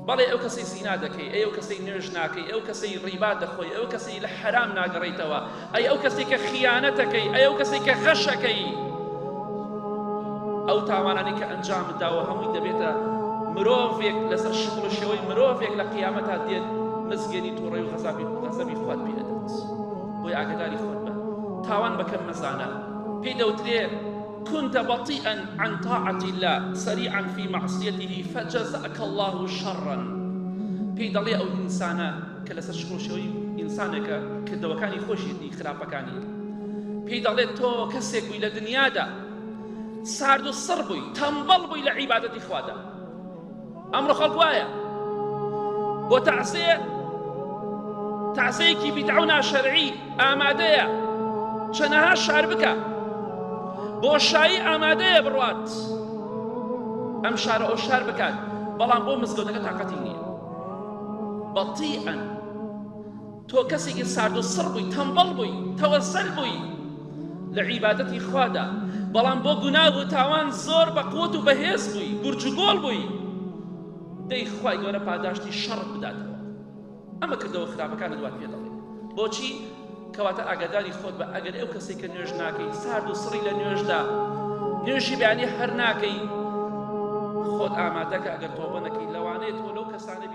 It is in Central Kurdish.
بەڵێ ئەو کەسەی زینا دەکەی، ئەو کەسەی نوێژ ناکەی، ئەو کەسەی ڕیبا دەخۆی، ئەو کەسەی لە حرام ناگەڕێیتەوە، ئەو کەسەی کە خیانەتەکەی، ئەو کەسەی کە خەشەکەی، ئەو تاوانانەی کە ئەنجامت داوە هەمووی دەبێتە مرۆڤێک لەسەر شغل و شێوەی مرۆڤێک لە قیامەتا دێت مزگێنی تووڕێی و غەزەبی خوات پێ ئەدات. بۆی ئاگاداری خۆت بە تاوان بەکەم مەزانە. پێی دەوترێ كنت بطيئا عن طاعة الله سريعا في معصيته فجزاك الله شرا. پێی دەڵێ ئەو ئینسانە کە لەسەر شغل و شێوەی ئینسانێکە کردەوەکانی خۆشی خراپەکانی، پێی دەڵێت تۆ کەسێک بووی لە دنیادا سارد و سڕ بووی، تەمبەڵ بووی لە عیبادەتی خوادا. ئەمڕۆ خەڵک وایە بۆ تەعزیەیەکی بیدعە و ناشەرعی ئامادەیە چەنەها شار بکە، بۆشایی ئامادەیە بڕوات ئەم شارە ئەو شار بکات، بەڵام بۆ مزگەوتەکە تاقەتی نییە. بەطیئەن تۆ کەسێکی سارد و سڕ بووی، تەمبەڵ بووی، تەوەسەل بووی لە عیبادەتی خوادا، بەڵام بۆ گوناه و تاوان زۆر بە قووت و بەهێز بووی، گورج و گۆڵ بووی، دەی خوای گەورە پاداشتی شەڕت بداتەوە. ئەمە کردەوە خراپەکانت دوات پێ دەڵێ. بۆچی؟ کەواتە ئاگاداری خۆت بە ئەگەر ئەو کەسێک کە نوێژ ناکەی، سارد و سڕی لە نوێژدا، نوێژی بەیانی هەر ناکەی، خۆت ئامادەکە ئەگەر تۆبە نەکەی لەوانەیە تۆ لەو کەسانە